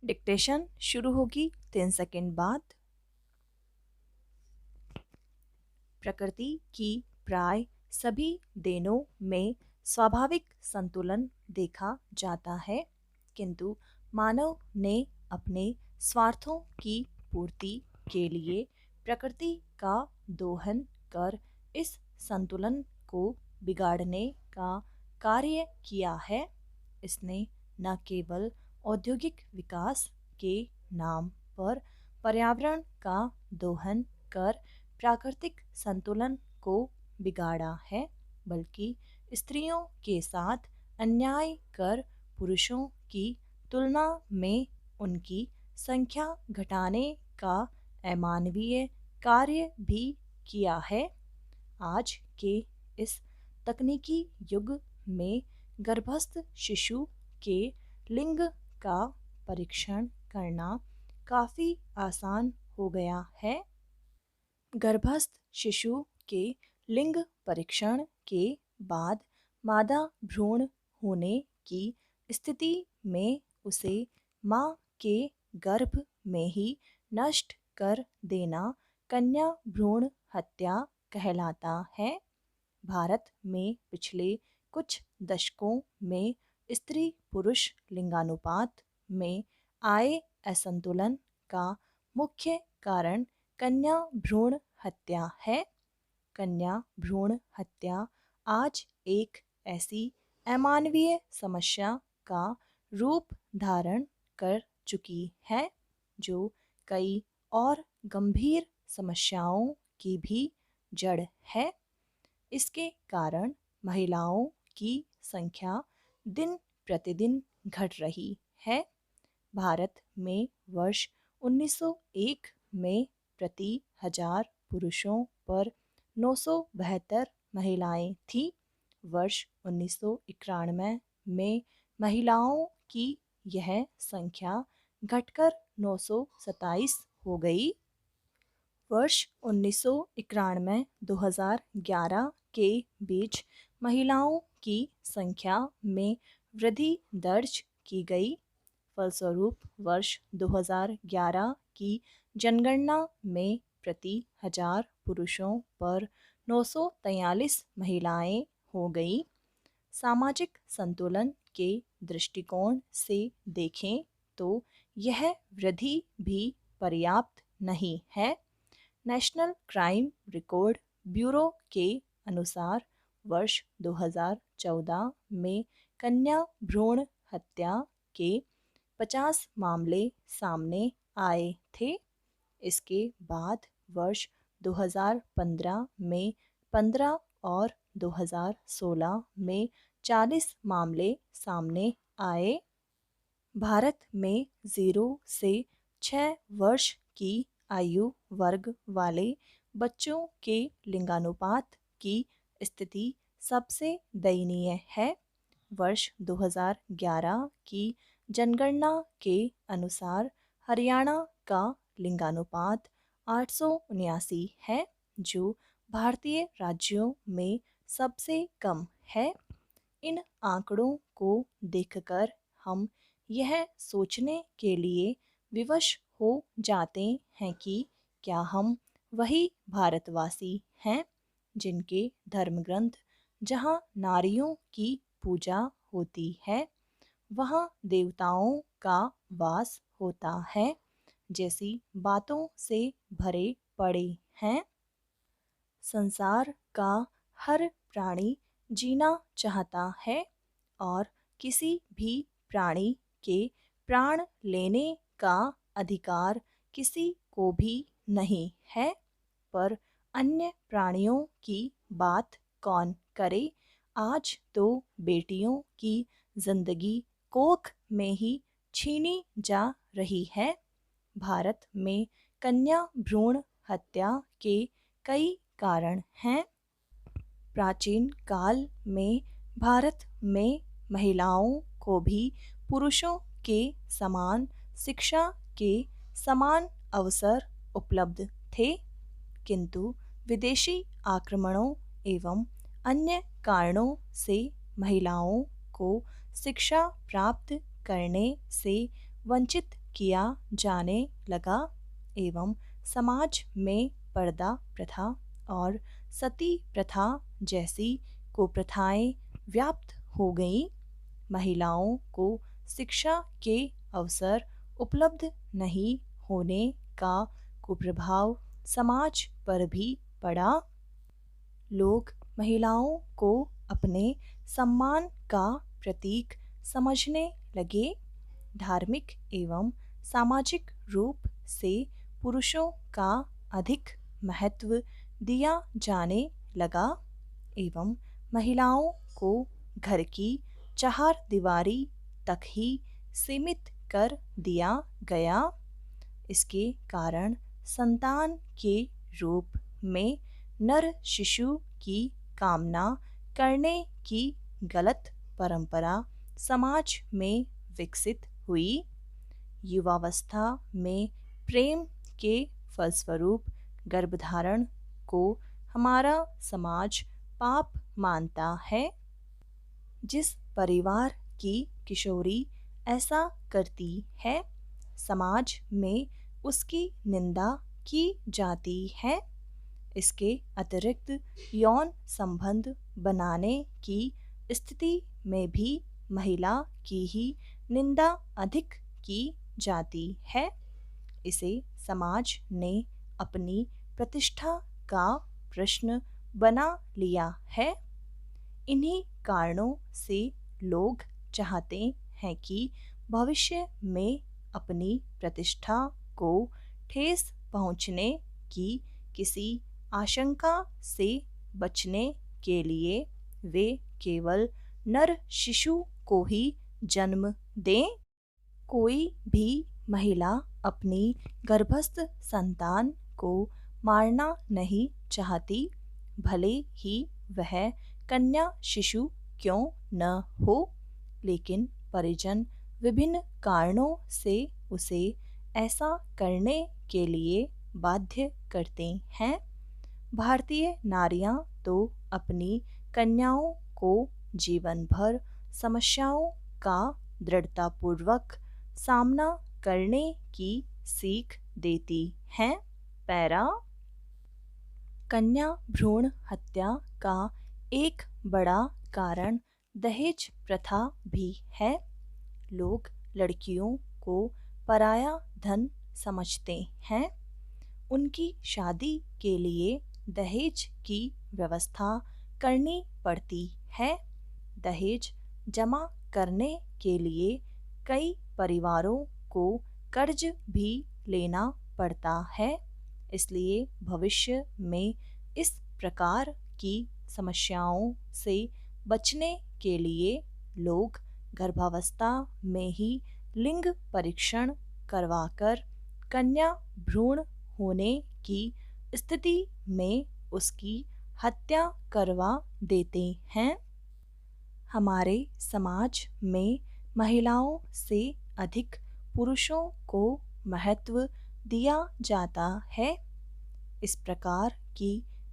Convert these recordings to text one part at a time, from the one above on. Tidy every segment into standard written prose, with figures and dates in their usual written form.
Dictation शुरू होगी 3 second बाद। प्रकृति की प्राय सभी देनों में स्वाभाविक संतुलन देखा जाता है, किंतु मानव ने अपने स्वार्थों की पूर्ति के लिए प्रकृति का दोहन कर इस संतुलन को बिगाड़ने का कार्य किया है। इसने न केवल औद्योगिक विकास के नाम पर पर्यावरण का दोहन कर प्राकृतिक संतुलन को बिगाड़ा है, बल्कि स्त्रियों के साथ अन्याय कर पुरुषों की तुलना में उनकी संख्या घटाने का अमानवीय कार्य भी किया है। आज के इस तकनीकी युग में गर्भस्थ शिशु के लिंग का परीक्षण करना काफ़ी आसान हो गया है। गर्भस्थ शिशु के लिंग परीक्षण के बाद मादा भ्रूण होने की स्थिति में उसे मां के गर्भ में ही नष्ट कर देना कन्या भ्रूण हत्या कहलाता है। भारत में पिछले कुछ दशकों में स्त्री पुरुष लिंगानुपात में आए असंतुलन का मुख्य कारण कन्या भ्रूण हत्या है। कन्या भ्रूण हत्या आज एक ऐसी अमानवीय समस्या का रूप धारण कर चुकी है जो कई और गंभीर समस्याओं की भी जड़ है। इसके कारण महिलाओं की संख्या दिन प्रतिदिन घट रही है। भारत में वर्ष 1901 में प्रति 1000 पुरुषों पर 972 महिलाएं थीं। वर्ष 1991 में महिलाओं की यह संख्या घटकर 927 हो गई। वर्ष 1991-2011 के बीच महिलाओं की संख्या में वृद्धि दर्ज की गई। फलस्वरूप वर्ष 2011 की जनगणना में प्रति 1000 पुरुषों पर 943 महिलाएं हो गई। सामाजिक संतुलन के दृष्टिकोण से देखें तो यह वृद्धि भी पर्याप्त नहीं है। नेशनल क्राइम रिकॉर्ड ब्यूरो के अनुसार वर्ष 2014 में कन्या भ्रूण हत्या के 50 मामले सामने आए थे। इसके बाद वर्ष 2015 में 15 और 2016 में 40 मामले सामने आए। भारत में 0 से 6 वर्ष की आयु वर्ग वाले बच्चों के लिंगानुपात की स्थिति सबसे दयनीय है। वर्ष 2011 की जनगणना के अनुसार हरियाणा का लिंगानुपात 879 है, जो भारतीय राज्यों में सबसे कम है। इन आंकड़ों को देखकर हम यह सोचने के लिए विवश हो जाते हैं कि क्या हम वही भारतवासी हैं जिनके धर्मग्रंथ जहाँ नारियों की पूजा होती है वहाँ देवताओं का वास होता है जैसी बातों से भरे पड़े हैं। संसार का हर प्राणी जीना चाहता है और किसी भी प्राणी के प्राण लेने का अधिकार किसी को भी नहीं है, पर अन्य प्राणियों की बात कौन करे। आज तो बेटियों की जिंदगी कोख में ही छीनी जा रही है। भारत में कन्या भ्रूण हत्या के कई कारण हैं। प्राचीन काल में भारत में महिलाओं को भी पुरुषों के समान शिक्षा के समान अवसर उपलब्ध थे, किंतु विदेशी आक्रमणों एवं अन्य कारणों से महिलाओं को शिक्षा प्राप्त करने से वंचित किया जाने लगा एवं समाज में पर्दा प्रथा और सती प्रथा जैसी कुप्रथाएं व्याप्त हो गईं। महिलाओं को शिक्षा के अवसर उपलब्ध नहीं होने का कुप्रभाव समाज पर भी पड़ा। लोग महिलाओं को अपने सम्मान का प्रतीक समझने लगे। धार्मिक एवं सामाजिक रूप से पुरुषों का अधिक महत्व दिया जाने लगा एवं महिलाओं को घर की चारदीवारी तक ही सीमित कर दिया गया। इसके कारण संतान के रूप में नर शिशु की कामना करने की गलत परंपरा समाज में विकसित हुई। युवावस्था में प्रेम के फलस्वरूप गर्भधारण को हमारा समाज पाप मानता है। जिस परिवार की किशोरी ऐसा करती है, समाज में उसकी निंदा की जाती है। इसके अतिरिक्त यौन संबंध बनाने की स्थिति में भी महिला की ही निंदा अधिक की जाती है। इसे समाज ने अपनी प्रतिष्ठा का प्रश्न बना लिया है। इन्हीं कारणों से लोग चाहते हैं कि भविष्य में अपनी प्रतिष्ठा को ठेस पहुंचने की किसी आशंका से बचने के लिए वे केवल नर शिशु को ही जन्म दें। कोई भी महिला अपनी गर्भस्थ संतान को मारना नहीं चाहती, भले ही वह कन्या शिशु क्यों न हो, लेकिन परिजन विभिन्न कारणों से उसे ऐसा करने के लिए बाध्य करते हैं। भारतीय नारियां तो अपनी कन्याओं को जीवन भर समस्याओं का दृढ़तापूर्वक सामना करने की सीख देती हैं। पैरा कन्या भ्रूण हत्या का एक बड़ा कारण दहेज प्रथा भी है। लोग लड़कियों को पराया धन समझते हैं। उनकी शादी के लिए दहेज की व्यवस्था करनी पड़ती है। दहेज जमा करने के लिए कई परिवारों को कर्ज भी लेना पड़ता है। इसलिए भविष्य में इस प्रकार की समस्याओं से बचने के लिए लोग गर्भावस्था में ही लिंग परीक्षण करवाकर कन्या भ्रूण होने की स्थिति में उसकी हत्या करवा देते हैं। हमारे समाज में महिलाओं से अधिक पुरुषों को महत्व दिया जाता है। इस प्रकार की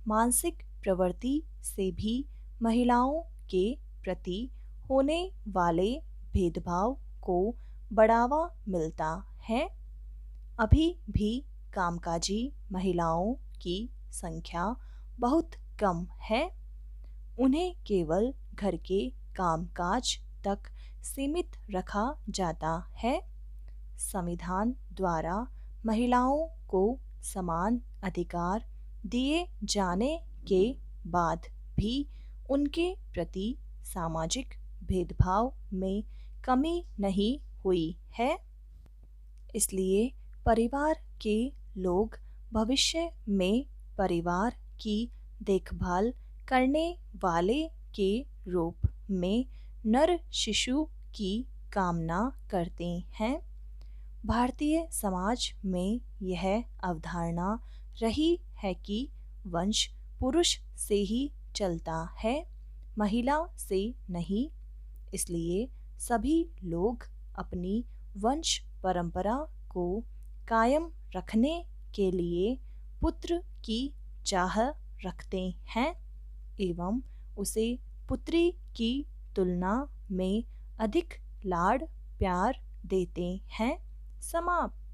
मानसिक प्रवृत्ति से भी महिलाओं के प्रति होने वाले भेदभाव को बढ़ावा मिलता है। अभी भी कामकाजी महिलाओं की संख्या बहुत कम है। उन्हें केवल घर के कामकाज तक सीमित रखा जाता है। संविधान द्वारा महिलाओं को समान अधिकार दिए जाने के बाद भी उनके प्रति सामाजिक भेदभाव में कमी नहीं हुई है। इसलिए परिवार के लोग भविष्य में परिवार की देखभाल करने वाले के रूप में नर शिशु की कामना करते हैं। भारतीय समाज में यह अवधारणा रही है कि वंश पुरुष से ही चलता है, महिला से नहीं। इसलिए सभी लोग अपनी वंश परंपरा को कायम रखने के लिए पुत्र की चाह रखते हैं एवं उसे पुत्री की तुलना में अधिक लाड़ प्यार देते हैं। समाप्त।